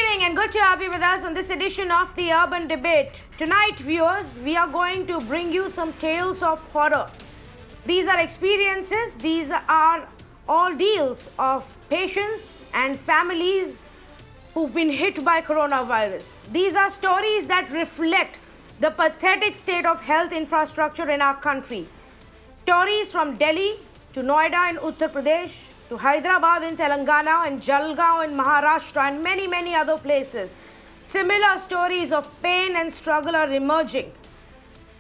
evening and good to have you with us on this edition of the Urban Debate. Tonight, viewers, we are going to bring you some tales of horror. These are experiences, these are ordeals of patients and families who've been hit by coronavirus. These are stories that reflect the pathetic state of health infrastructure in our country. Stories from Delhi to Noida in Uttar Pradesh, to Hyderabad in Telangana and Jalgaon in Maharashtra and many, many other places. Similar stories of pain and struggle are emerging.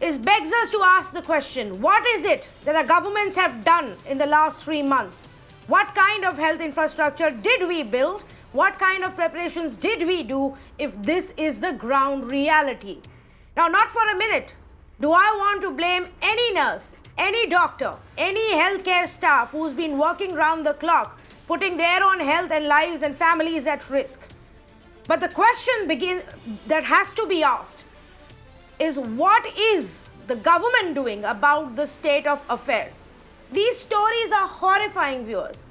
It begs us to ask the question, what is it that our governments have done in the last 3 months? What kind of health infrastructure did we build? What kind of preparations did we do if this is the ground reality? Now, not for a minute do I want to blame any nurse, any doctor, any healthcare staff who's been working round the clock, putting their own health and lives and families at risk. But the question that has to be asked is, what is the government doing about the state of affairs? These stories are horrifying, viewers.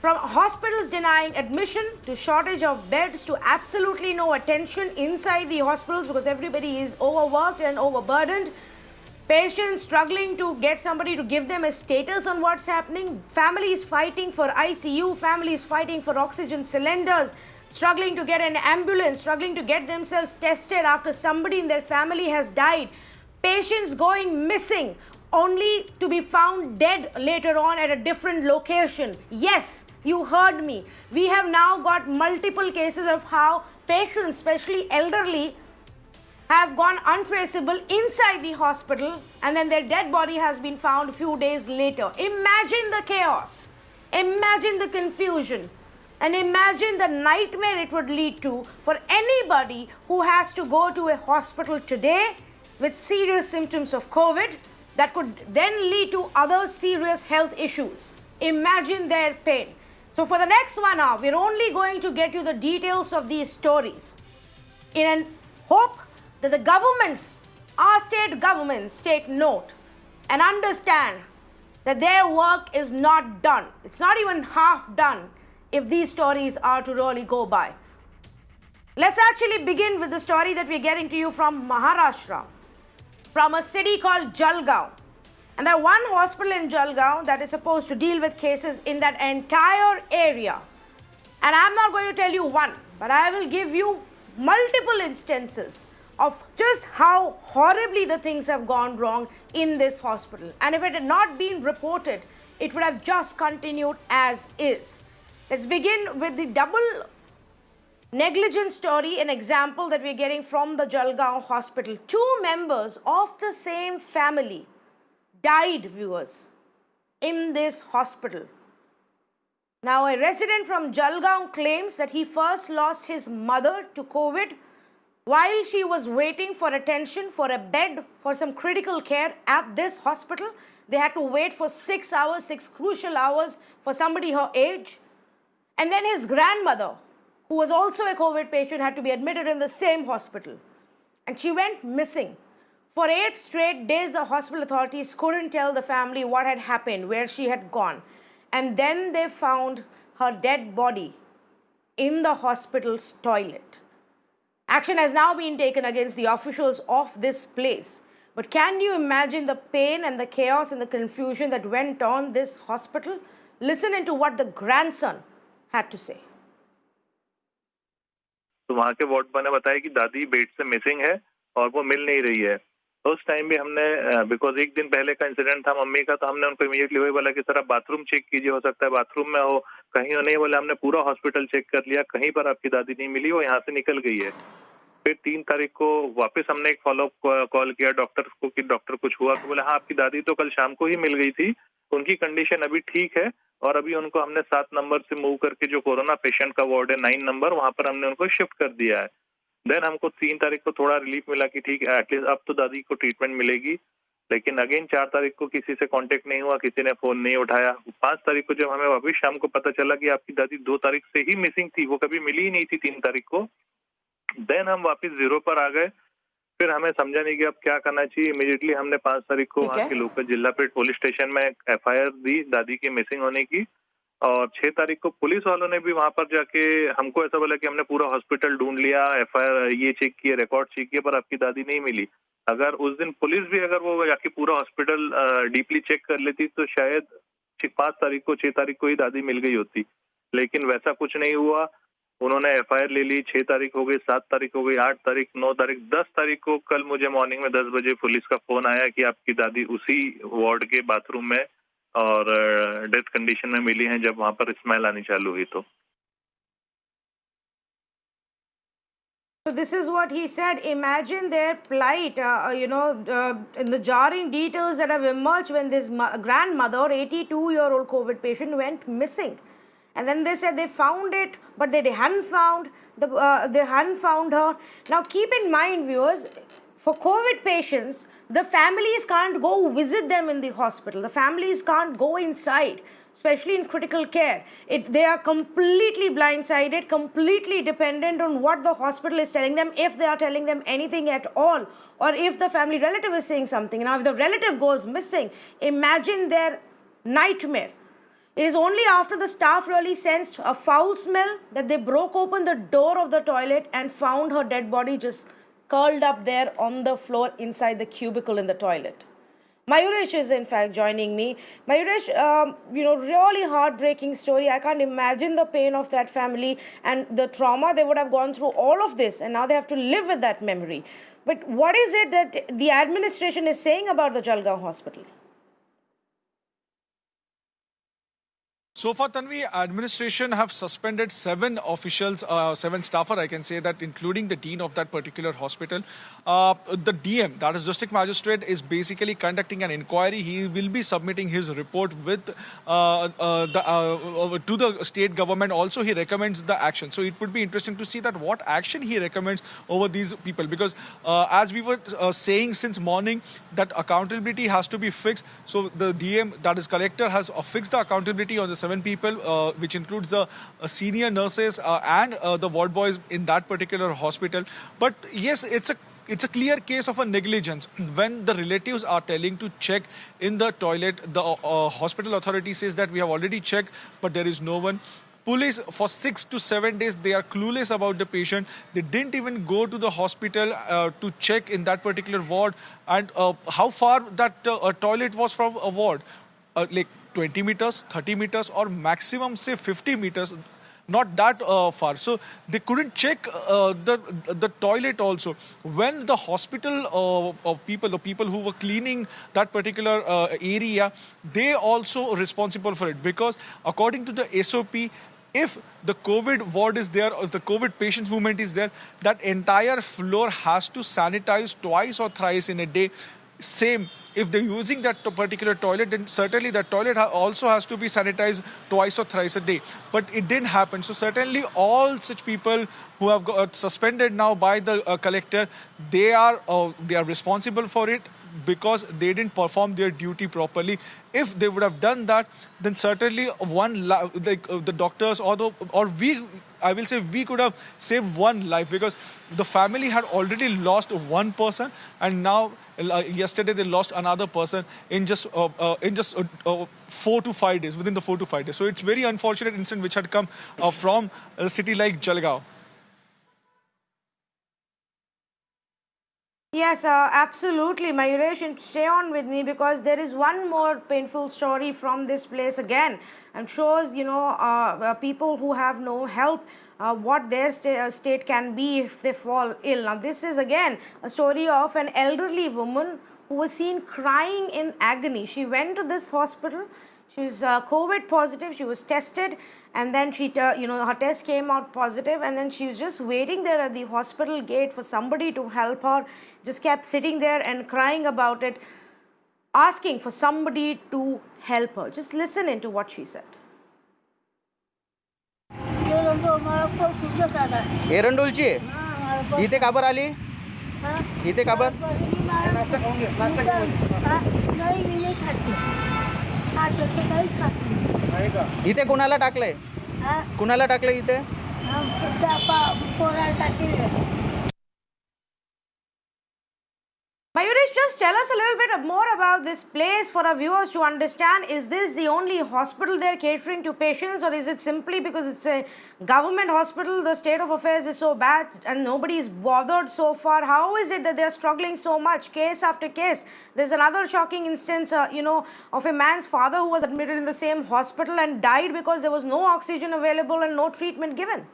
From hospitals denying admission to shortage of beds to absolutely no attention inside the hospitals because everybody is overworked and overburdened. Patients struggling to get somebody to give them a status on what's happening. Families fighting for ICU, families fighting for oxygen cylinders, struggling to get an ambulance, struggling to get themselves tested after somebody in their family has died. Patients going missing only to be found dead later on at a different location. Yes, you heard me. We have now got multiple cases of how patients, especially elderly, have gone untraceable inside the hospital and then their dead body has been found a few days later. Imagine the chaos, imagine the confusion, and imagine the nightmare it would lead to for anybody who has to go to a hospital today with serious symptoms of COVID that could then lead to other serious health issues. Imagine their pain. So for the next 1 hour, we're only going to get you the details of these stories in hope that the governments, our state governments, take note and understand that their work is not done. It's not even half done if these stories are to really go by. Let's actually begin with the story that we're getting to you from Maharashtra, from a city called Jalgaon. And there's one hospital in Jalgaon that is supposed to deal with cases in that entire area. And I'm not going to tell you one, but I will give you multiple instances of just how horribly the things have gone wrong in this hospital. And if it had not been reported, it would have just continued as is. Let's begin with the double negligence story, an example that we're getting from the Jalgaon hospital. 2 members of the same family died, viewers, in this hospital. Now, a resident from Jalgaon claims that he first lost his mother to COVID while she was waiting for attention for a bed for some critical care at this hospital. They had to wait for 6 hours, 6 crucial hours for somebody her age. And then his grandmother, who was also a COVID patient, had to be admitted in the same hospital. And she went missing. For 8 straight days, the hospital authorities couldn't tell the family what had happened, where she had gone. And then they found her dead body in the hospital's toilet. Action has now been taken against the officials of this place. But can you imagine the pain and the chaos and the confusion that went on this hospital? Listen into what the grandson had to say. तो वहाँ के ward boy ने बताया कि दादी bed से missing है और वो मिल नहीं रही है। तो उस टाइम भी हमने, बिकॉज 1 दिन पहले का इंसिडेंट था मम्मी का, तो हमने उनको इमीडिएटली वही बोला कि सर आप बाथरूम चेक कीजिए, हो सकता है बाथरूम में हो, कहीं हो नहीं बोले। हमने पूरा हॉस्पिटल चेक कर लिया, कहीं पर आपकी दादी नहीं मिली, वो यहाँ से निकल गई है। फिर 3 तारीख को वापस हमने एक फॉलोअप कॉल किया डॉक्टर को कि डॉक्टर कुछ हुआ, तो बोले हाँ आपकी दादी तो कल शाम को ही मिल गई थी, उनकी कंडीशन अभी ठीक है और अभी उनको हमने 7 नंबर से मूव करके जो कोरोना पेशेंट का वार्ड है 9 नंबर, वहां पर हमने उनको शिफ्ट कर दिया है। देन हमको 3 तारीख को थोड़ा रिलीफ मिला कि ठीक है एटलीस्ट अब तो दादी को ट्रीटमेंट मिलेगी। लेकिन अगेन 4 तारीख को किसी से कांटेक्ट नहीं हुआ, किसी ने फोन नहीं उठाया। 5 तारीख को जब हमें वापस शाम को पता चला कि आपकी दादी 2 तारीख से ही मिसिंग थी, वो कभी मिली ही नहीं थी 3 तारीख को, देन हम वापस 0 पर आ गए। फिर हमें समझा नहीं कि अब क्या करना चाहिए। इमीडिएटली हमने 5 तारीख को वहाँ के लोकल जिला पेट पुलिस स्टेशन में FIR दी दादी के मिसिंग होने की, और 6 तारीख को पुलिस वालों ने भी वहां पर जाके हमको ऐसा बोला कि हमने पूरा हॉस्पिटल ढूंढ लिया, FIR ये चेक किए, रिकॉर्ड चेक किए, पर आपकी दादी नहीं मिली। अगर उस दिन पुलिस भी अगर वो जाके पूरा हॉस्पिटल डीपली चेक कर लेती तो शायद 5 तारीख को 6 तारीख को ही दादी मिल गई होती, लेकिन वैसा कुछ नहीं हुआ। उन्होंने FIR ले ली, 6 तारीख हो गई, 7 तारीख हो गई, 8 तारीख, 9 तारीख, 10 तारीख को कल मुझे मॉर्निंग में 10 बजे पुलिस का फोन आया कि आपकी दादी उसी वार्ड के बाथरूम में और डेथ कंडीशन में मिली हैं जब वहां पर स्मेल आनी चालू हुई तो। So this is what he said. Imagine their plight, in the jarring details that have emerged when this grandmother, 82-year-old COVID patient, went missing. And then they said they found it, but they hadn't found her. Now keep in mind, viewers, for COVID patients, the families can't go visit them in the hospital. The families can't go inside, especially in critical care. They are completely blindsided, completely dependent on what the hospital is telling them, if they are telling them anything at all, or if the family relative is saying something. Now, if the relative goes missing, imagine their nightmare. It is only after the staff really sensed a foul smell that they broke open the door of the toilet and found her dead body just curled up there on the floor inside the cubicle in the toilet. Mayuresh is in fact joining me. Mayuresh, really heartbreaking story. I can't imagine the pain of that family and the trauma they would have gone through all of this, and now they have to live with that memory. But what is it that the administration is saying about the Jalgaon hospital? So far, Tanvi, administration have suspended 7 officials, 7 staffer, I can say that, including the dean of that particular hospital. The DM, that is district magistrate, is basically conducting an inquiry. He will be submitting his report with to the state government. Also, he recommends the action. So it would be interesting to see that what action he recommends over these people, because as we were saying since morning, that accountability has to be fixed. So the DM, that is collector, has fixed the accountability on the 7 people, which includes the senior nurses and the ward boys in that particular hospital. But yes, it's a clear case of a negligence. When the relatives are telling to check in the toilet, the hospital authority says that we have already checked, but there is no one. Police, for 6 to 7 days, they are clueless about the patient. They didn't even go to the hospital to check in that particular ward, and how far that toilet was from a ward. Like 20 meters, 30 meters, or maximum say 50 meters, not that far. So they couldn't check the toilet also. When the hospital people, the people who were cleaning that particular area, they also responsible for it, because according to the SOP, if the COVID ward is there, or if the COVID patients movement is there, that entire floor has to sanitize twice or thrice in a day. Same, if they're using that particular toilet, then certainly that toilet also has to be sanitized twice or thrice a day. But it didn't happen. So certainly all such people who have got suspended now by the collector, they are responsible for it, because they didn't perform their duty properly. If they would have done that, then certainly the doctors I will say we could have saved one life, because the family had already lost one person, and now yesterday they lost another person in just 4 to 5 days, within the 4 to 5 days. So it's very unfortunate incident which had come from a city like Jalgaon. Yes, absolutely, Mayuresh, and stay on with me, because there is one more painful story from this place again, and shows, people who have no help, what their state can be if they fall ill. Now, this is again a story of an elderly woman who was seen crying in agony. She went to this hospital. She was COVID positive. She was tested, and then her test came out positive, and then she was just waiting there at the hospital gate for somebody to help her. Just kept sitting there and crying about it, asking for somebody to help her. Just listen into what she said. एरंडोलची इथे का बरं आली? इथे का बरं? इथे कोणाला टाकलंय? कोणाला टाकलंय इथे? Mayuresh, just tell us a little bit more about this place for our viewers to understand. Is this the only hospital they're catering to patients, or is it simply because it's a government hospital, the state of affairs is so bad and nobody is bothered so far? How is it that they're struggling so much, case after case? There's another shocking instance, of a man's father who was admitted in the same hospital and died because there was no oxygen available and no treatment given.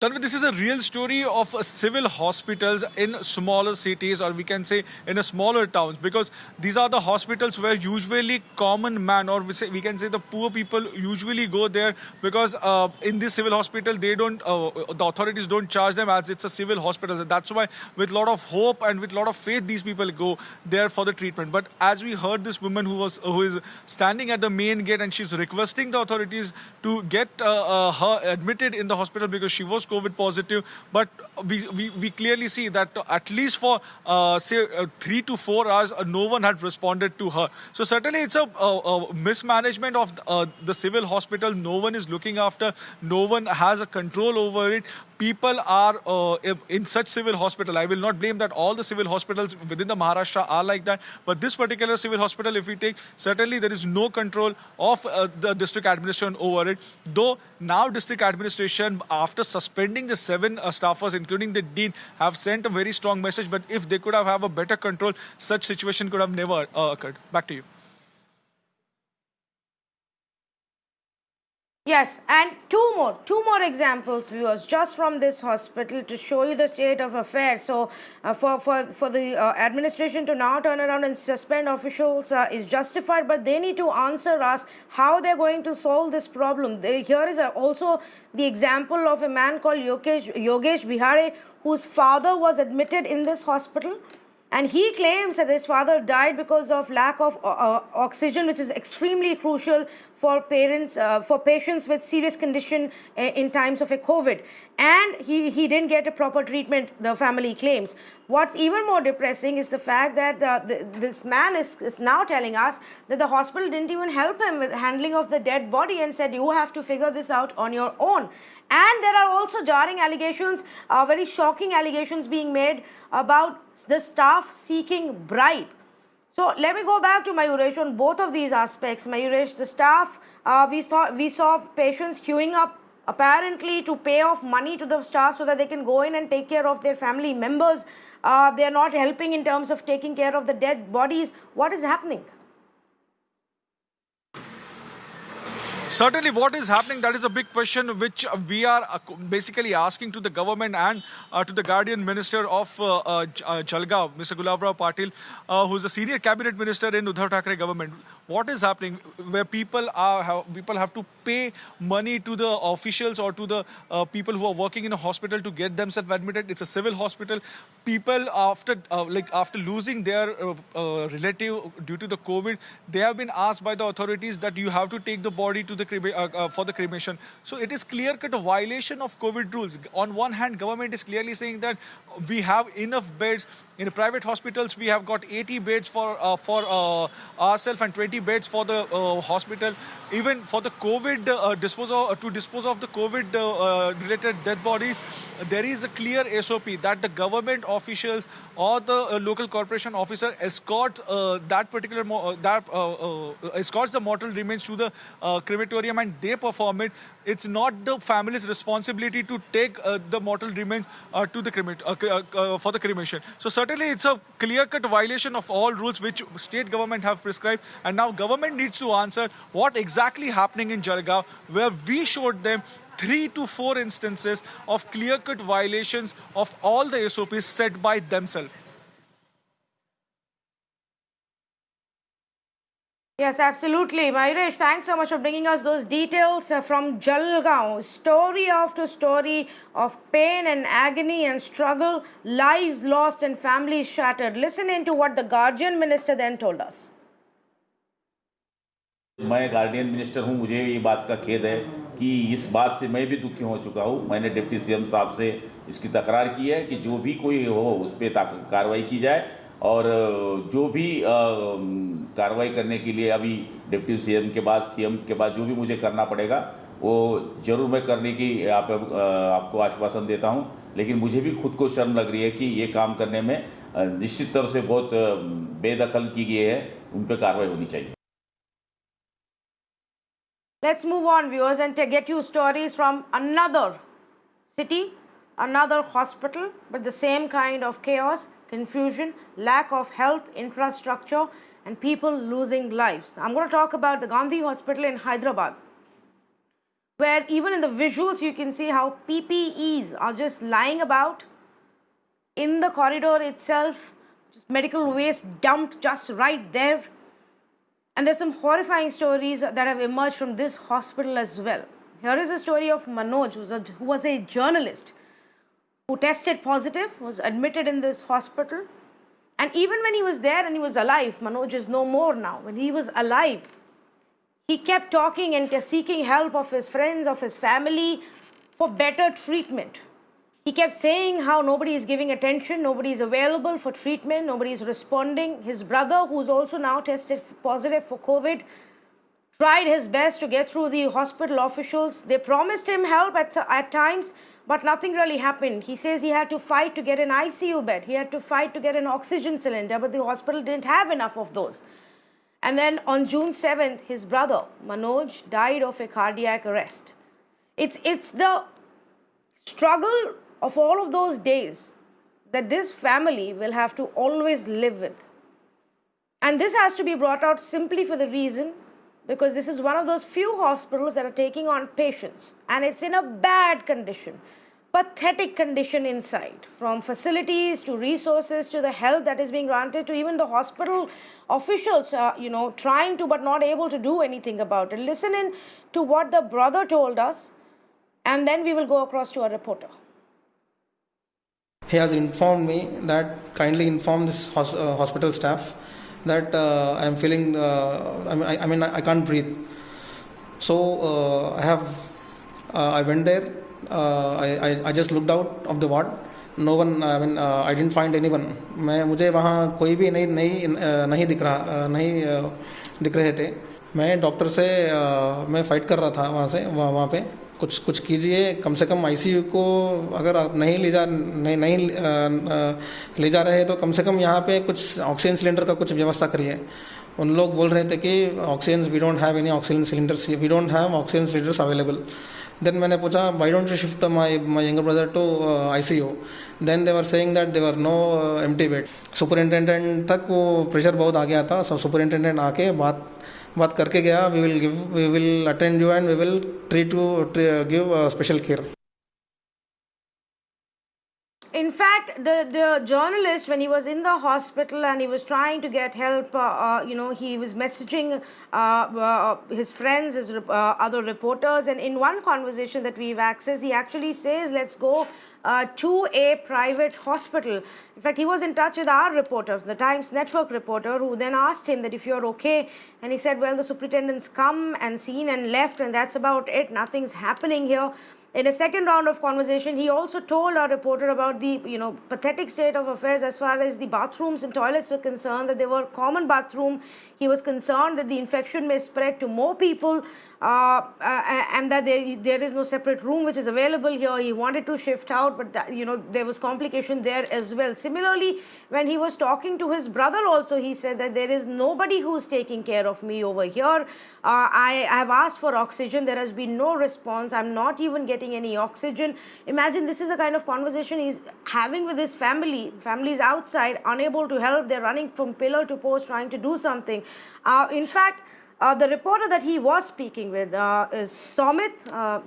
Tanvi, this is a real story of civil hospitals in smaller cities, or we can say in a smaller towns, because these are the hospitals where usually common man, or we can say the poor people usually go there, because in this civil hospital they don't, the authorities don't charge them as it's a civil hospital. That's why with a lot of hope and with a lot of faith these people go there for the treatment. But as we heard, this woman who is standing at the main gate and she's requesting the authorities to get her admitted in the hospital because she was COVID positive, but we clearly see that at least for 3 to 4 hours no one had responded to her. So certainly it's a mismanagement of the civil hospital. No one is looking after, no one has a control over it. People are in such civil hospital. I will not blame that all the civil hospitals within the Maharashtra are like that, but this particular civil hospital, if we take, certainly there is no control of the district administration over it. Though now district administration, after suspending the 7 staffers, including the dean, have sent a very strong message. But if they could have a better control, such situation could have never occurred. Back to you. Yes, and two more examples, viewers, just from this hospital to show you the state of affairs. So, for the administration to now turn around and suspend officials is justified, but they need to answer us how they're going to solve this problem. Here is also the example of a man called Yogesh Bihare, whose father was admitted in this hospital. And he claims that his father died because of lack of oxygen, which is extremely crucial for patients with serious condition in times of a COVID. And he didn't get a proper treatment, the family claims. What's even more depressing is the fact that this man is now telling us that the hospital didn't even help him with handling of the dead body and said, you have to figure this out on your own. And there are also jarring allegations, very shocking allegations being made about the staff seeking bribe. So let me go back to Mayuresh on both of these aspects. Mayuresh, the staff, we saw patients queuing up apparently to pay off money to the staff so that they can go in and take care of their family members. They are not helping in terms of taking care of the dead bodies. What is happening? Certainly, what is happening, that is a big question which we are basically asking to the government and to the Guardian Minister of Jalgaon, Mr. Gulabrao Patil, who is a senior cabinet minister in Uddhav Thackeray government. What is happening where people have to pay money to the officials or to the people who are working in a hospital to get themselves admitted? It's a civil hospital. People after losing their relative due to the COVID, they have been asked by the authorities that you have to take the body to the for the cremation. So it is clear-cut a violation of COVID rules. On one hand, government is clearly saying that we have enough beds. In private hospitals, we have got 80 beds for ourselves and 20 beds for the hospital. Even for the COVID to dispose of the COVID related dead bodies, there is a clear SOP that the government officials or the local corporation officer escorts escorts the mortal remains to the crematorium and they perform it. It's not the family's responsibility to take the mortal remains to the for the cremation. So certainly it's a clear-cut violation of all rules which state government have prescribed, and now government needs to answer what exactly happening in Jalgaon, where we showed them 3 to 4 instances of clear-cut violations of all the SOPs set by themselves. Yes, absolutely. Mayuresh, thanks so much for bringing us those details from Jalgaon. Story after story of pain and agony and struggle, lives lost and families shattered. Listen into what the Guardian Minister then told us. मैं guardian minister हूं, मुझे ये बात का खेद है कि इस बात से मैं भी दुखी हो चुका हूं। मैंने डिप्टी सीएम साहब से इसकी तकरार की है कि जो भी कोई हो उस पर कार्रवाई की जाए और जो भी कार्रवाई करने के लिए अभी डिप्टी सीएम के बाद जो भी मुझे करना पड़ेगा वो जरूर मैं करने की आपको आश्वासन देता हूं। लेकिन मुझे भी खुद को शर्म लग रही है कि ये काम करने में निश्चित तौर से बहुत बेदखल की गई है, उन पर कार्रवाई होनी चाहिए। Let's move on, viewers, and to get you stories from another city, another hospital, but the same kind of chaos, confusion, lack of health infrastructure, and people losing lives. I'm going to talk about the Gandhi Hospital in Hyderabad, where even in the visuals you can see how PPEs are just lying about in the corridor itself, just medical waste dumped just right there. And there's some horrifying stories that have emerged from this hospital as well. Here is a story of Manoj, who was a journalist who tested positive, was admitted in this hospital. And even when he was there and he was alive, Manoj is no more now. When he was alive, he kept talking and seeking help of his friends, of his family for better treatment. He kept saying how nobody is giving attention, nobody is available for treatment, nobody is responding. His brother, who's also now tested positive for COVID, tried his best to get through the hospital officials. They promised him help at times, but nothing really happened. He says he had to fight to get an ICU bed. He had to fight to get an oxygen cylinder, but the hospital didn't have enough of those. And then on June 7th, his brother, Manoj, died of a cardiac arrest. It's the struggle of all of those days that this family will have to always live with. And this has to be brought out simply for the reason because this is one of those few hospitals that are taking on patients and it's in a bad condition, pathetic condition inside, from facilities to resources to the help that is being granted to even the hospital officials, trying to but not able to do anything about it. Listen in to what the brother told us and then we will go across to our reporter. He has informed me that kindly inform this hospital staff that I am feeling, I can't breathe. So I went there. I just looked out of the ward. No one, I didn't find anyone. मुझे वहाँ कोई भी नहीं दिख रहे थे. मैं doctor से मैं फाइट कर रहा था वहाँ पे कुछ कीजिए, कम से कम आईसीयू को अगर आप नहीं ले जा रहे तो कम से कम यहाँ पे कुछ ऑक्सीजन सिलेंडर का कुछ व्यवस्था करिए. उन लोग बोल रहे थे कि oxygen we don't have any oxygen cylinders, we don't have oxygen cylinders available. Then मैंने पूछा why don't you shift my younger brother to ICU. Then they were saying that they were no empty bed. Superintendent तक वो pressure बहुत आ गया था. Superintendent आके बात करके गया, we will attend you and we will give special care. In fact, the journalist, when he was in the hospital and he was trying to get help, he was messaging his friends, his other reporters, and in one conversation that we've accessed, he actually says, let's go to a private hospital. In fact, he was in touch with our reporter, the Times Network reporter, who then asked him that if you're okay, and he said, well, the superintendent's come and seen and left, and that's about it. Nothing's happening here. In a second round of conversation, he also told our reporter about the pathetic state of affairs as far as the bathrooms and toilets were concerned, that they were common bathroom. He was concerned that the infection may spread to more people and that there is no separate room which is available here. He wanted to shift out, but there was complication there as well. Similarly, when he was talking to his brother also, he said that there is nobody who's taking care of me over here. I have asked for oxygen. There has been no response. I'm not even getting any oxygen. Imagine this is the kind of conversation he's having with his family. Family's outside, unable to help. They're running from pillar to post trying to do something. In fact, the reporter that he was speaking with is Somit,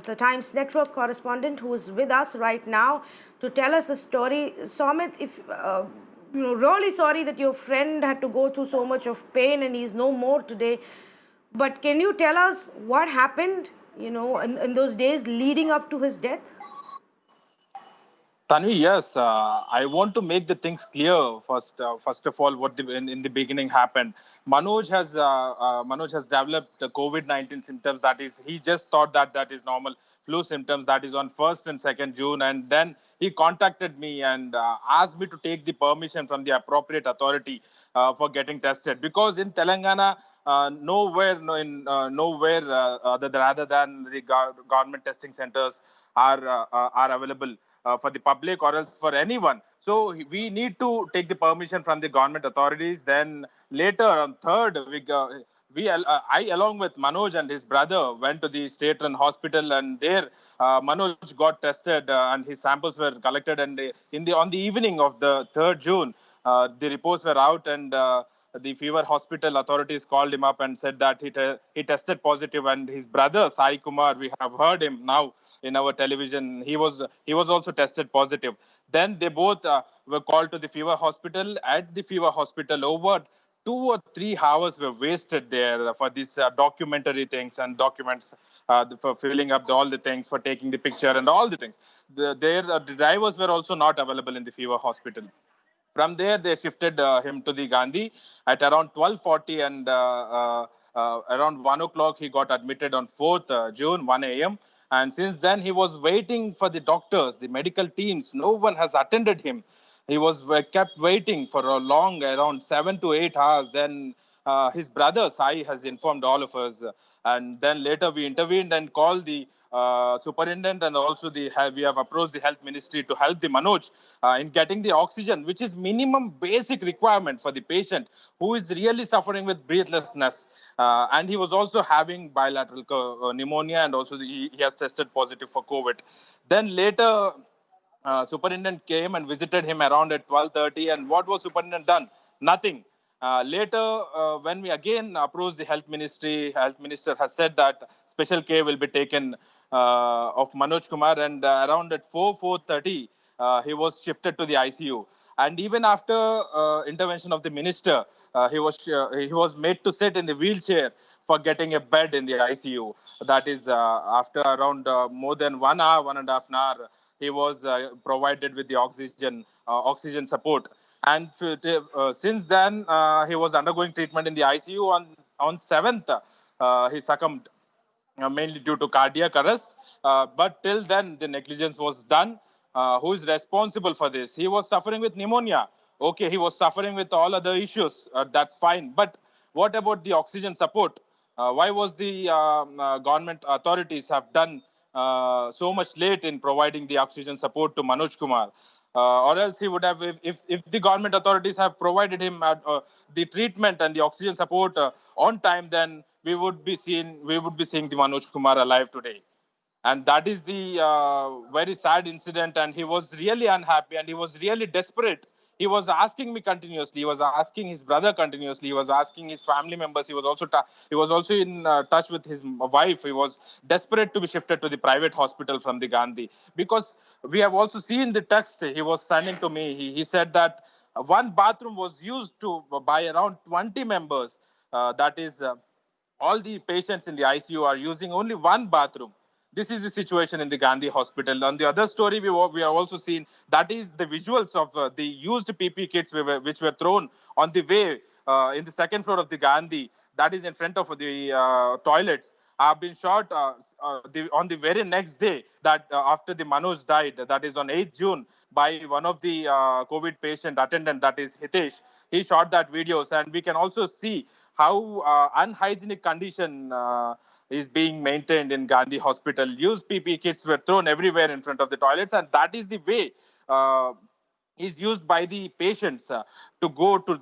the Times Network correspondent, who is with us right now to tell us the story. Somit, if really sorry that your friend had to go through so much of pain and he's no more today. But can you tell us what happened, in those days leading up to his death? Tanvi, yes, I want to make the things clear first. First of all, what in the beginning happened. Manoj has developed COVID-19 symptoms. That is, he just thought that is normal flu symptoms. That is on 1st and 2nd June, and then he contacted me and asked me to take the permission from the appropriate authority for getting tested, because in Telangana, nowhere other than the government testing centers are available for the public or else for anyone. So we need to take the permission from the government authorities. Then later on 3rd, I along with Manoj and his brother went to the state-run hospital, and there Manoj got tested and his samples were collected. And on the evening of the 3rd June, the reports were out, and the fever hospital authorities called him up and said that he tested positive. And his brother Sai Kumar, we have heard him now in our television, he was also tested positive. Then they both were called to the fever hospital. At the fever hospital, over 2 or 3 hours were wasted there for these documentary things and documents, for filling up all the things, for taking the picture and all the things. The drivers were also not available in the fever hospital. From there, they shifted him to the Gandhi at around 12:40, and around 1 o'clock, he got admitted on 4th June, 1 a.m. And since then, he was waiting for the doctors, the medical teams. No one has attended him. He was kept waiting for a long, around 7 to 8 hours. Then his brother Sai has informed all of us, and then later we intervened and called the superintendent, and also we have approached the health ministry to help the Manoj in getting the oxygen, which is minimum basic requirement for the patient who is really suffering with breathlessness, and he was also having bilateral pneumonia, and also he has tested positive for COVID. Then later, superintendent came and visited him around at 12:30, and what was superintendent done? Nothing. Later, when we again approached the health minister has said that special care will be taken of Manoj Kumar, and around at 4:30, he was shifted to the ICU. And even after intervention of the minister, he was made to sit in the wheelchair for getting a bed in the ICU. That is, after around more than 1 hour, 1.5 hours, he was provided with the oxygen support. And since then, he was undergoing treatment in the ICU. On 7th, he succumbed, mainly due to cardiac arrest. But till then, the negligence was done. Who is responsible for this? He was suffering with pneumonia. Okay, he was suffering with all other issues. That's fine. But what about the oxygen support? Why was the government authorities have done so much late in providing the oxygen support to Manoj Kumar? Or else he would have, if the government authorities have provided him the treatment and the oxygen support on time, then we would be seeing the Manoj Kumar alive today. And that is the very sad incident. And he was really unhappy, and he was really desperate. He was asking me continuously. He was asking his brother continuously. He was asking his family members. He was also in touch with his wife. He was desperate to be shifted to the private hospital from the Gandhi, because we have also seen the text he was sending to me. He said that one bathroom was used by around 20 members. That is, all the patients in the ICU are using only one bathroom. This is the situation in the Gandhi hospital. On the other story, we have also seen, that is the visuals of the used PPE kits which were thrown on the way in the 2nd floor of the Gandhi. That is in front of the toilets. Have been shot on the very next day, that after the Manoj died, that is on 8th June, by one of the COVID patient attendant, that is Hitesh. He shot that videos, and we can also see how unhygienic condition is being maintained in Gandhi hospital. Used PPE kits were thrown everywhere in front of the toilets, and that is the way is used by the patients to go to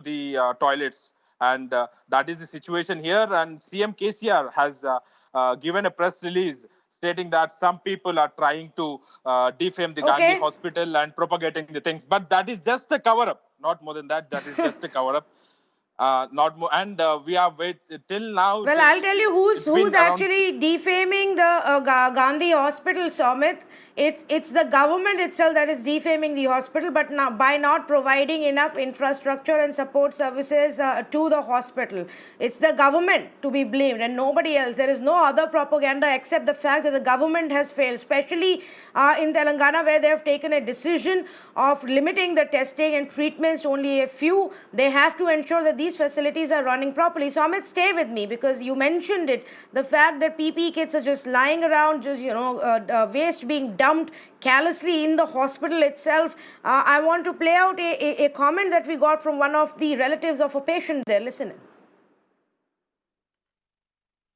the toilets. And that is the situation here. And CM KCR has given a press release stating that some people are trying to defame the Gandhi hospital and propagating the things. But that is just a cover-up. Not more than that. That is just a cover-up. Not more. And we are waiting till now. Well, I'll tell you who's actually defaming the Gandhi hospital, Somit. It's the government itself that is defaming the hospital, but now by not providing enough infrastructure and support services to the hospital. It's the government to be blamed and nobody else. There is no other propaganda except the fact that the government has failed, especially in Telangana, where they have taken a decision of limiting the testing and treatments to only a few. They have to ensure that these facilities are running properly. So Amit, stay with me, because you mentioned it, the fact that PPE kits are just lying around, just waste being dumped carelessly in the hospital itself. I want to play out a comment that we got from one of the relatives of a patient there. Listen.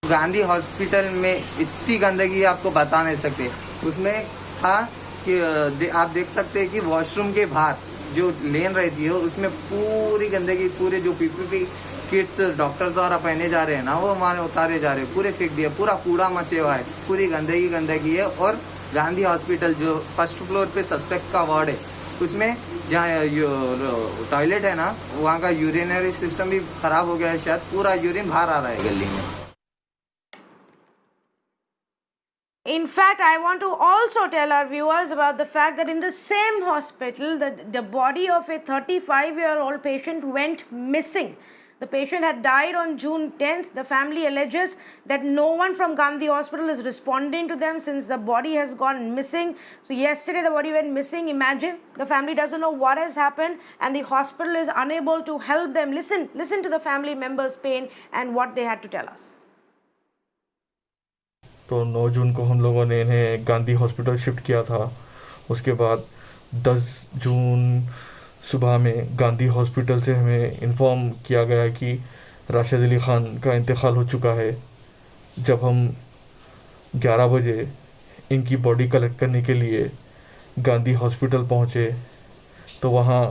Gandhi hospital में इतनी गंदगी आपको बता नहीं सकते. उसमें था कि आप देख सकते हैं कि वॉशरूम के बाहर जो लेन रहती है उसमें पूरी गंदगी, पूरे जो पीपीपी किट्स डॉक्टर द्वारा पहने जा रहे हैं ना, वो वहाँ उतारे जा रहे हैं, पूरे फेंक दिए, पूरा कूड़ा मचे हुआ है, पूरी गंदगी है। और गांधी हॉस्पिटल जो फर्स्ट फ्लोर पे सस्पेक्ट का वार्ड है, उसमें जहाँ टॉयलेट है ना, वहाँ का यूरिनरी सिस्टम भी खराब हो गया है, शायद पूरा यूरिन बाहर आ रहा है गली में। In fact, I want to also tell our viewers about the fact that in the same hospital, the body of a 35-year-old patient went missing. The patient had died on June 10th. The family alleges that no one from Gandhi Hospital is responding to them since the body has gone missing. So yesterday the body went missing. Imagine, the family doesn't know what has happened and the hospital is unable to help them. Listen to the family members' pain and what they had to tell us. तो 9 जून को हम लोगों ने इन्हें Gandhi hospital shift किया था। उसके बाद 10 जून सुबह में गांधी हॉस्पिटल से हमें इन्फॉर्म किया गया कि राशिद अली ख़ान का इंतकाल हो चुका है। जब हम 11 बजे इनकी बॉडी कलेक्ट करने के लिए गांधी हॉस्पिटल पहुँचे तो वहाँ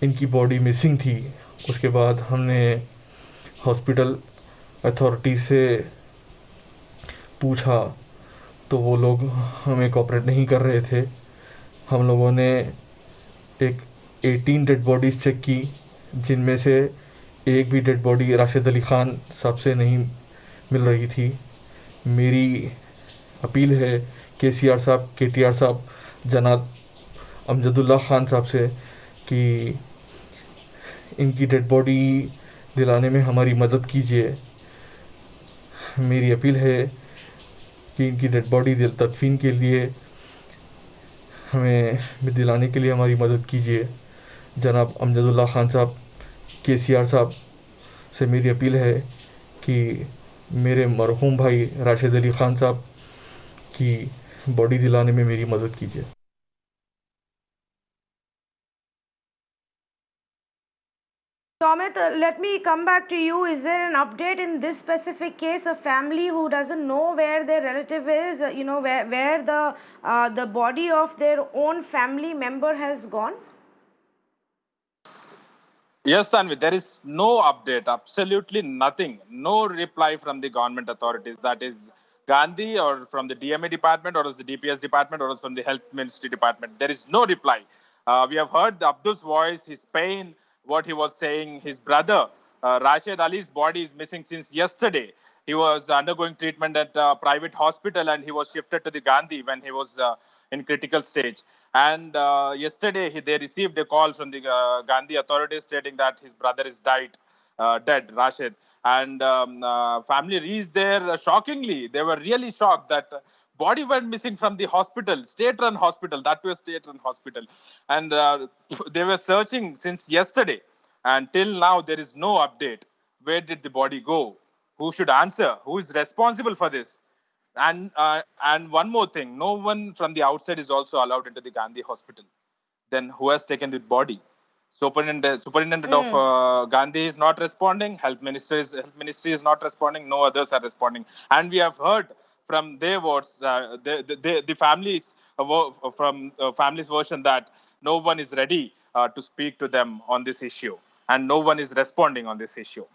इनकी बॉडी मिसिंग थी। उसके बाद हमने हॉस्पिटल अथॉरिटी से पूछा तो वो लोग हमें कोऑपरेट नहीं कर रहे थे। हम लोगों ने एक 18 डेड बॉडीज़ चेक की, जिनमें से एक भी डेड बॉडी राशिद अली ख़ान साहब से नहीं मिल रही थी। मेरी अपील है KCR साहब, KTR साहब, जनाब अमजदुल्ला ख़ान साहब से कि इनकी डेड बॉडी दिलाने में हमारी मदद कीजिए। मेरी अपील है कि इनकी डेड बॉडी तदफीन के लिए हमें दिलाने के लिए हमारी मदद कीजिए। जनाब अमजदुल्ला ख़ान साहब, KCR साहब से मेरी अपील है कि मेरे मरहूम भाई राशिद अली ख़ान साहब की बॉडी दिलाने में मेरी मदद कीजिए। Amit, let me come back to you. Is there an update in this specific case? A family who doesn't know where their relative is, where the body of their own family member has gone? Yes, Tanvi, there is no update, absolutely nothing. No reply from the government authorities, that is Gandhi or from the DMA department or the DPS department or from the health ministry department. There is no reply. We have heard Abdul's voice, his pain, what he was saying. His brother, Rashid Ali's body is missing since yesterday. He was undergoing treatment at a private hospital and he was shifted to the Gandhi when he was in critical stage. And yesterday they received a call from the Gandhi authorities stating that his brother is dead, Rashid. And family reached there shockingly. They were really shocked that body went missing from the hospital, state-run hospital, that was state-run hospital. And they were searching since yesterday. And till now, there is no update. Where did the body go? Who should answer? Who is responsible for this? And one more thing, no one from the outside is also allowed into the Gandhi hospital. Then who has taken the body? Superintendent of Gandhi is not responding. Health ministry is not responding. No others are responding. And we have heard from their words, the families from families' version that no one is ready to speak to them on this issue, and no one is responding on this issue.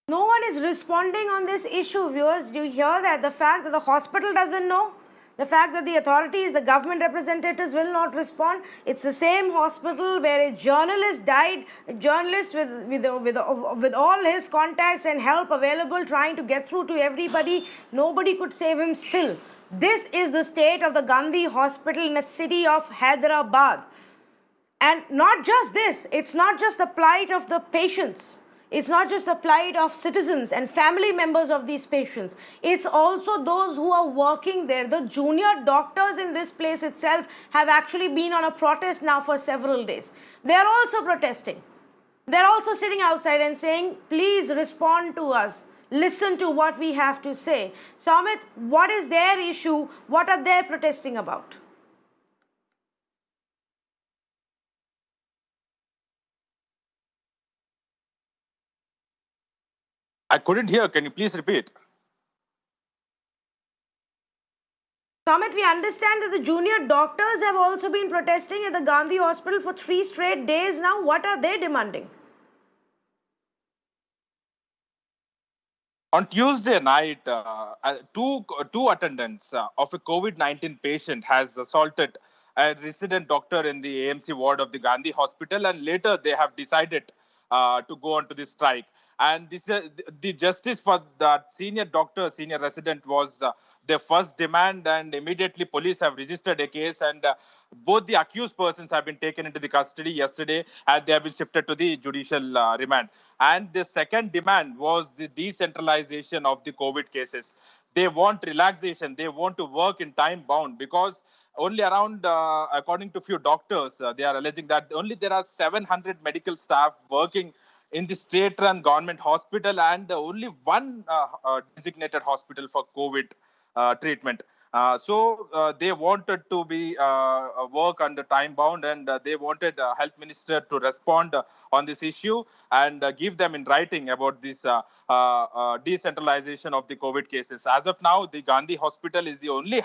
No one is responding on this issue, viewers. Do you hear that? The fact that the hospital doesn't know, the fact that the authorities, the government representatives will not respond. It's the same hospital where a journalist died, a journalist with all his contacts and help available, trying to get through to everybody. Nobody could save him still. This is the state of the Gandhi hospital in the city of Hyderabad. And not just this, it's not just the plight of the patients. It's not just the plight of citizens and family members of these patients. It's also those who are working there. The junior doctors in this place itself have actually been on a protest now for several days. They are also protesting. They're also sitting outside and saying, please respond to us. Listen to what we have to say. So, Amit, what is their issue? What are they protesting about? I couldn't hear. Can you please repeat? Samit, we understand that the junior doctors have also been protesting at the Gandhi Hospital for 3 straight days now. What are they demanding? On Tuesday night, two attendants of a COVID-19 patient has assaulted a resident doctor in the AMC ward of the Gandhi Hospital, and later they have decided to go on to the strike. And this the justice for that senior resident was their first demand, and immediately police have registered a case, and both the accused persons have been taken into the custody yesterday, and they have been shifted to the judicial remand. And the second demand was the decentralization of the COVID cases. They want relaxation. They want to work in time bound, because only around, according to few doctors, they are alleging that only there are 700 medical staff working in the state-run government hospital, and only one designated hospital for COVID treatment. So they wanted to be work under time bound, and they wanted health minister to respond on this issue and give them in writing about this decentralization of the COVID cases. As of now, the Gandhi Hospital is the only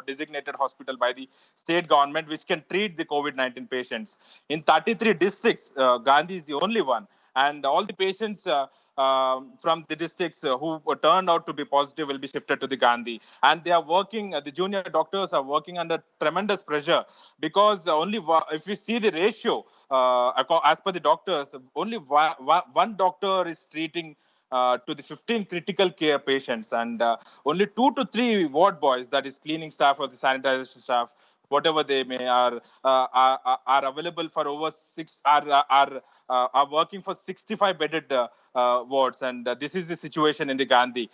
designated hospital by the state government which can treat the COVID-19 patients. In 33 districts, Gandhi is the only one, and all the patients from the districts who turned out to be positive will be shifted to the Gandhi. And they are working, the junior doctors are working under tremendous pressure, because only if you see the ratio, as per the doctors, only one doctor is treating to the 15 critical care patients, and only 2 to 3 ward boys, that is cleaning staff or the sanitization staff, whatever they may, are available for over are working for 65 bedded wards, and this is the situation in the Gandhi.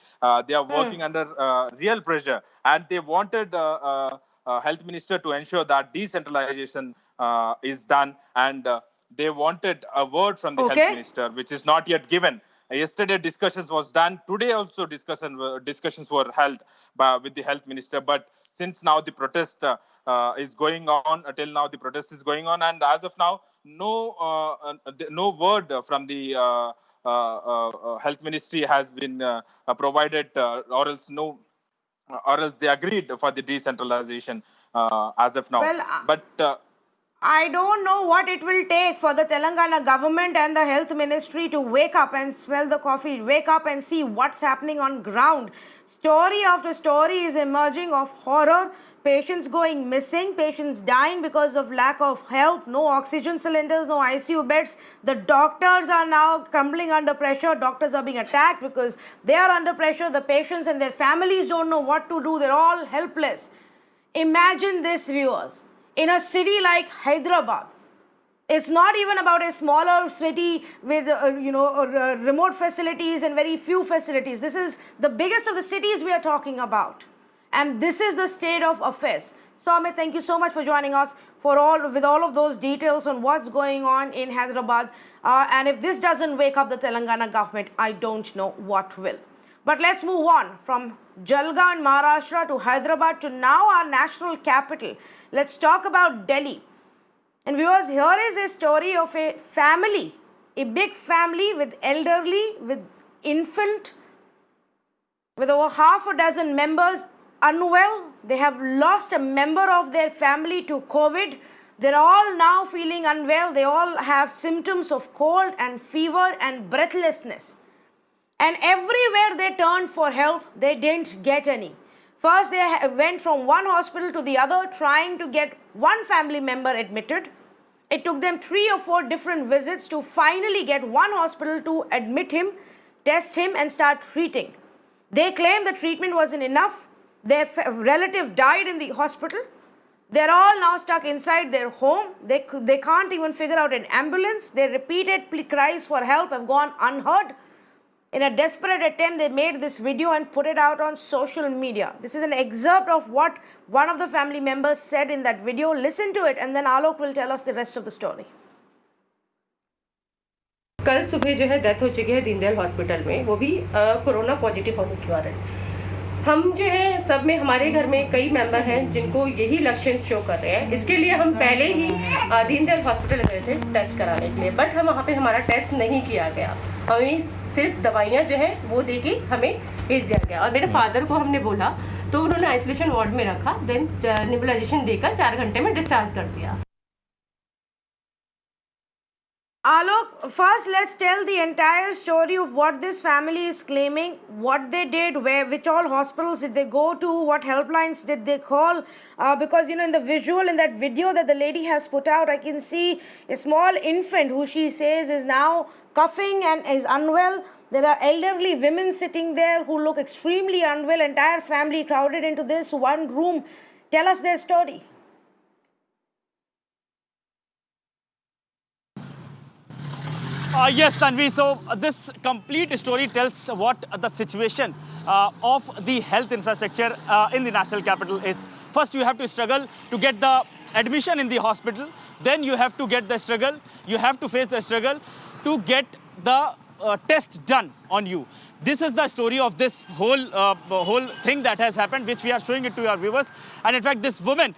They are working under real pressure, and they wanted health minister to ensure that decentralization is done, and they wanted a word from the health minister, which is not yet given. Yesterday discussions was done. Today also discussions were held with the health minister, but since now the protest is going on, till now the protest is going on, and as of now, no word from the health ministry has been provided, or else they agreed for the decentralization as of now. Well, I don't know what it will take for the Telangana government and the health ministry to wake up and smell the coffee, wake up and see what's happening on ground. Story after story is emerging of horror. Patients going missing, patients dying because of lack of help, no oxygen cylinders, no ICU beds. The doctors are now crumbling under pressure. Doctors are being attacked because they are under pressure. The patients and their families don't know what to do. They're all helpless. Imagine this, viewers. In a city like Hyderabad, it's not even about a smaller city with remote facilities and very few facilities. This is the biggest of the cities we are talking about. And this is the state of affairs. Samit, thank you so much for joining us with all of those details on what's going on in Hyderabad. And if this doesn't wake up the Telangana government, I don't know what will. But let's move on from Jalgaon, Maharashtra to Hyderabad to now our national capital. Let's talk about Delhi. And viewers, here is a story of a family, a big family with elderly, with infant, with over half a dozen members unwell. They have lost a member of their family to COVID. They're all now feeling unwell. They all have symptoms of cold and fever and breathlessness. And everywhere they turned for help, they didn't get any. First, they went from one hospital to the other trying to get one family member admitted. It took them 3 or 4 different visits to finally get one hospital to admit him, test him, and start treating. They claimed the treatment wasn't enough. Their relative died in the hospital. They're all now stuck inside their home. They can't even figure out an ambulance. Their repeated cries for help have gone unheard. In a desperate attempt, they made this video and put it out on social media. This is an excerpt of what one of the family members said in that video. Listen to it, and then Alok will tell us the rest of the story. कल सुबह जो है death हो चुकी है Deendayal hospital में, वो भी कोरोना पॉजिटिव होने के कारण। हम जो है सब में, हमारे घर में कई मेंबर हैं जिनको यही लक्षण शो कर रहे हैं। इसके लिए हम पहले ही दीनदयाल हॉस्पिटल गए थे टेस्ट कराने के लिए, बट हम वहाँ पे हमारा टेस्ट नहीं किया गया। हमें सिर्फ दवाइयाँ जो है वो दे के हमें भेज दिया गया। और मेरे फादर को हमने बोला तो उन्होंने आइसोलेशन वार्ड में रखा, देन नेबुलाइजेशन देकर 4 घंटे में डिस्चार्ज कर दिया। Alok, first let's tell the entire story of what this family is claiming, what they did, which all hospitals did they go to, what helplines did they call, because you know in the visual, in that video that the lady has put out, I can see a small infant who she says is now coughing and is unwell. There are elderly women sitting there who look extremely unwell, entire family crowded into this one room. Tell us their story. Yes, Tanvi. So this complete story tells what the situation of the health infrastructure in the national capital is. First, you have to struggle to get the admission in the hospital. Then you have to get the struggle. You have to face the struggle to get the test done on you. This is the story of this whole thing that has happened, which we are showing it to our viewers. And in fact, this woman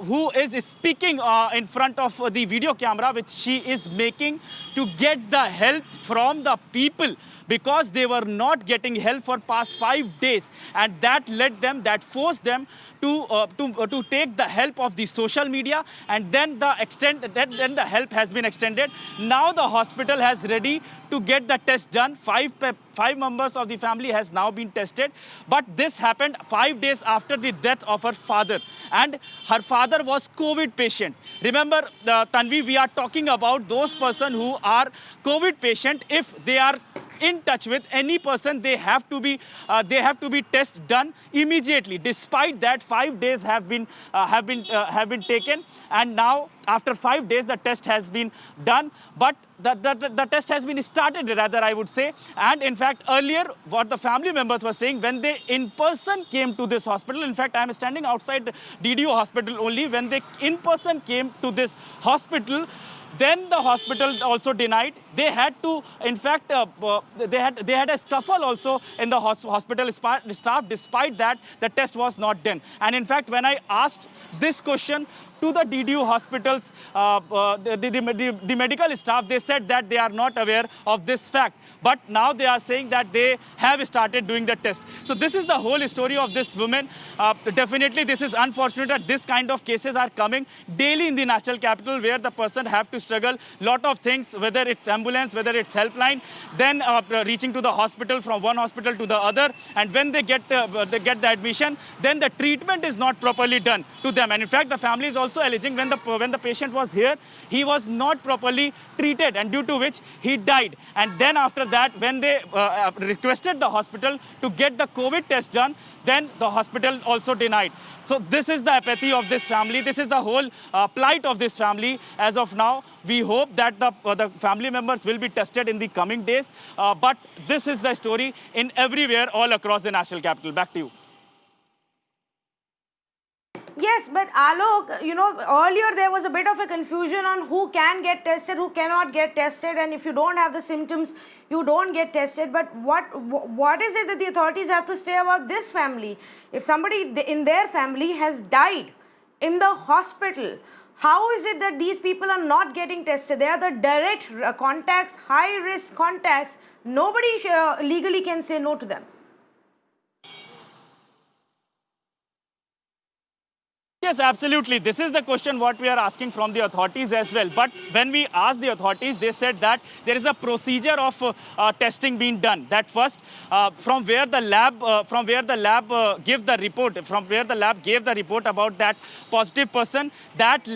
who is speaking in front of the video camera, which she is making to get the help from the people, because they were not getting help for past 5 days, and that forced them to take the help of the social media, and then the help has been extended. Now the hospital has ready to get the test done. Five members of the family has now been tested, but this happened 5 days after the death of her father, and her father was COVID patient. Remember, Tanvi, we are talking about those person who are COVID patient. If they are in touch with any person, they have to be test done immediately. Despite that, 5 days have been taken, and now after 5 days the test has been done, but the test has been started, rather I would say. And in fact, earlier what the family members were saying, when they in person came to this hospital, in fact I am standing outside the DDO hospital only, when they in person came to this hospital, then the hospital also denied. They had to, in fact, they had a scuffle also in the hospital staff. Despite that, the test was not done. And in fact, when I asked this question to the DDU hospitals, the medical staff, they said that they are not aware of this fact. But now they are saying that they have started doing the test. So this is the whole story of this woman. Definitely, this is unfortunate that this kind of cases are coming daily in the national capital, where the person have to struggle lot of things, whether it's ambulance, whether it's helpline, then reaching to the hospital, from one hospital to the other, and when they get the admission, then the treatment is not properly done to them. And in fact, the family is also alleging when the patient was here, he was not properly treated, and due to which he died. And then after that, when they requested the hospital to get the COVID test done, then the hospital also denied. So this is the apathy of this family. This is the whole plight of this family as of now. We hope that the family members will be tested in the coming days. But this is the story in everywhere all across the national capital. Back to you. Yes, but Alok, you know, earlier there was a bit of a confusion on who can get tested, who cannot get tested, and if you don't have the symptoms, you don't get tested. But what is it that the authorities have to say about this family? If somebody in their family has died in the hospital, how is it that these people are not getting tested? They are the direct contacts, high-risk contacts. Nobody legally can say no to them. Yes, absolutely. This is the question what we are asking from the authorities as well. But when we asked the authorities, they said that there is a procedure of testing being done. That first, from where the lab gave the report about that positive person, that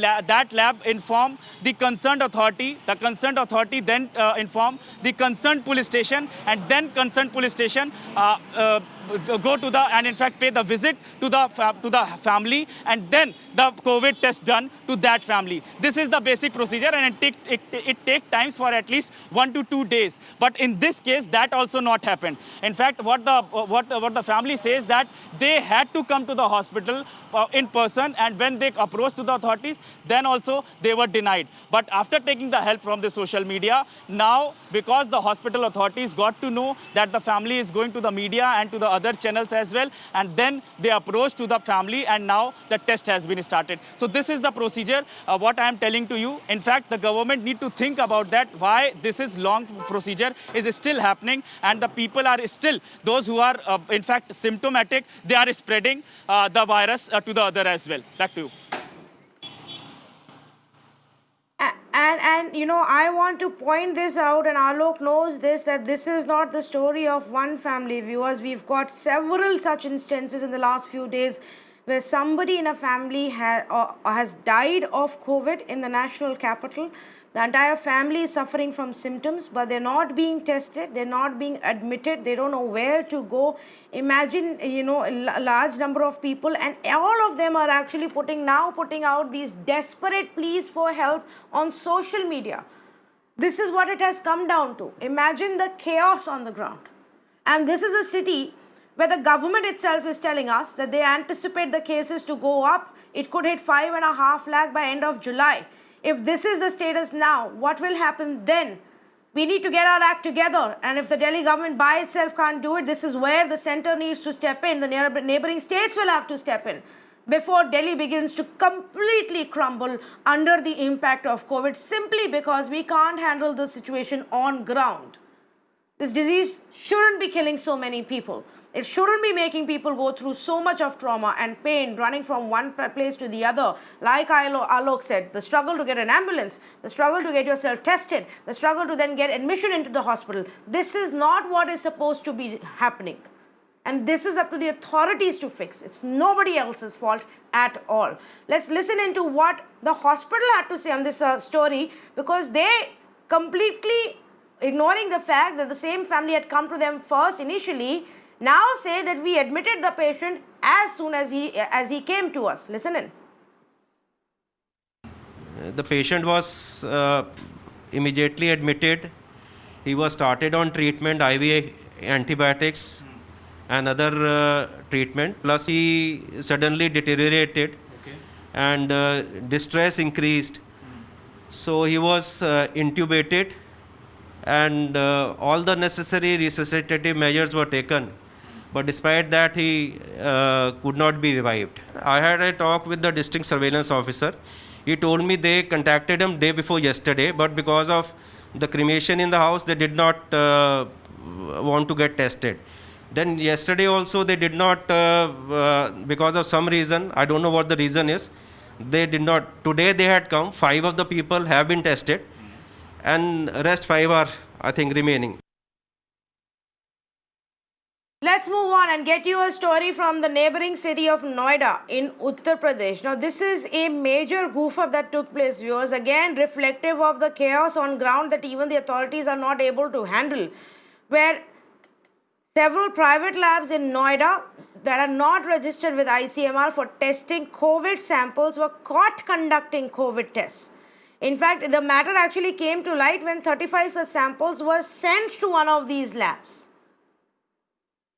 lab informed the concerned authority. The concerned authority then informed the concerned police station, and then concerned police station go to the, and in fact pay the visit to the family, and then the COVID test done to that family. This is the basic procedure, and it takes times for at least 1 to 2 days. But in this case, that also not happened. In fact, what the family says, that they had to come to the hospital in person, and when they approached to the authorities, then also they were denied. But after taking the help from the social media, now because the hospital authorities got to know that the family is going to the media and to the other channels as well, and then they approach to the family, and now the test has been started. So this is the procedure, what I am telling to you. In fact, the government need to think about that, why this is long procedure is still happening, and the people are still, those who are in fact symptomatic, they are spreading the virus to the other as well. Back to you. And you know, I want to point this out, and Alok knows this, that this is not the story of one family, viewers. We've got several such instances in the last few days where somebody in a family has died of COVID in the national capital. The entire family is suffering from symptoms, but they're not being tested, they're not being admitted, they don't know where to go. Imagine, you know, a large number of people, and all of them are actually putting out these desperate pleas for help on social media. This is what it has come down to. Imagine the chaos on the ground. And this is a city where the government itself is telling us that they anticipate the cases to go up. It could hit 5.5 lakh by end of July. If this is the status now, what will happen then? We need to get our act together, and if the Delhi government by itself can't do it, this is where the center needs to step in. The neighboring states will have to step in before Delhi begins to completely crumble under the impact of COVID, simply because we can't handle the situation on ground. This disease shouldn't be killing so many people. It shouldn't be making people go through so much of trauma and pain, running from one place to the other. Like Alok said, the struggle to get an ambulance, the struggle to get yourself tested, the struggle to then get admission into the hospital. This is not what is supposed to be happening. And this is up to the authorities to fix. It's nobody else's fault at all. Let's listen into what the hospital had to say on this story, because they completely ignoring the fact that the same family had come to them first initially, now say that we admitted the patient as soon as he came to us. Listen in. The patient was immediately admitted. He was started on treatment, IV antibiotics and other treatment. Plus he suddenly deteriorated and distress increased. So he was intubated, and all the necessary resuscitative measures were taken. But despite that, he could not be revived. I had a talk with the district surveillance officer. He told me they contacted him day before yesterday, but because of the cremation in the house, they did not want to get tested. Then yesterday also they did not, because of some reason, I don't know what the reason is, they did not. Today they had come, 5 of the people have been tested, and rest 5 are, I think, remaining. Let's move on and get you a story from the neighboring city of Noida in Uttar Pradesh. Now, this is a major goof-up that took place, viewers. Again, reflective of the chaos on ground that even the authorities are not able to handle, where several private labs in Noida that are not registered with ICMR for testing COVID samples were caught conducting COVID tests. In fact, the matter actually came to light when 35 such samples were sent to one of these labs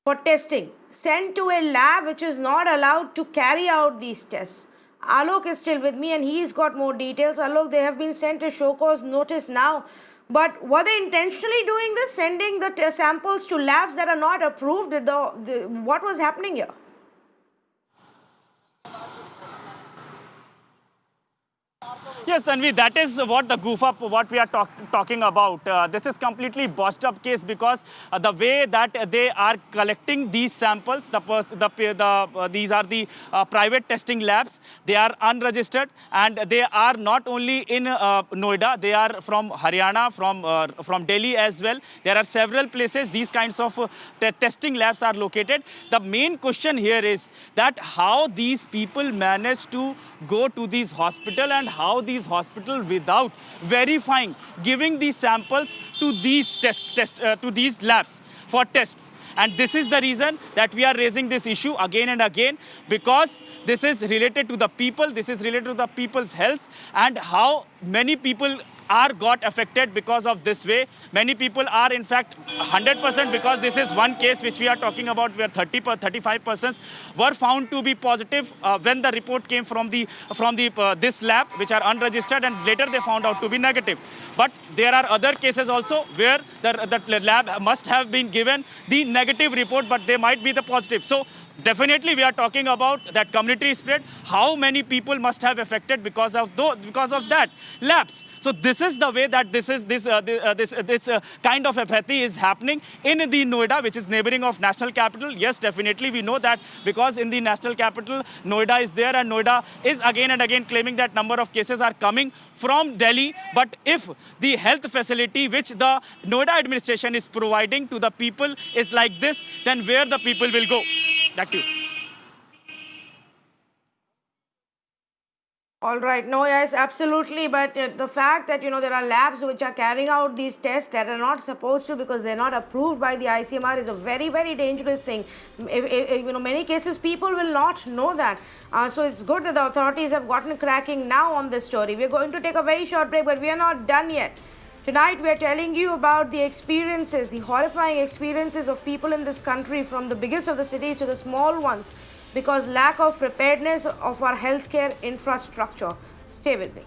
for testing, sent to a lab which is not allowed to carry out these tests. Alok is still with me and he's got more details. Alok, they have been sent a show cause notice now, but were they intentionally doing this, sending the samples to labs that are not approved? What was happening here? Yes, Tanvi, that is what the goof up, what we are talking about. This is completely botched up case because the way that they are collecting these samples, these are the private testing labs. They are unregistered and they are not only in Noida, they are from Haryana, from Delhi as well. There are several places these kinds of testing labs are located. The main question here is that how these people manage to go to these hospitals and how these hospitals, without verifying, giving these samples to these to these labs for tests. And this is the reason that we are raising this issue again and again, because this is related to the people, this is related to the people's health, and how many people are got affected because of this way. Many people are in fact 100%, because this is one case which we are talking about where 35 persons were found to be positive when the report came from this lab, which are unregistered, and later they found out to be negative. But there are other cases also where the lab must have been given the negative report, but they might be the positive. So definitely we are talking about that community spread. How many people must have affected because of that labs? So this is the way that this kind of apathy is happening in the Noida, which is neighboring of national capital. Yes, definitely we know that, because in the national capital Noida is there, and Noida is again and again claiming that number of cases are coming from Delhi. But if the health facility which the Noida administration is providing to the people is like this, then where the people will go? Back to you. All right. No, yes, absolutely. But the fact that, there are labs which are carrying out these tests that are not supposed to, because they're not approved by the ICMR, is a very, very dangerous thing. Many cases people will not know that. So it's good that the authorities have gotten cracking now on this story. We're going to take a very short break, but we are not done yet. Tonight we are telling you about the experiences, the horrifying experiences of people in this country, from the biggest of the cities to the small ones, because lack of preparedness of our healthcare infrastructure. Stay with me.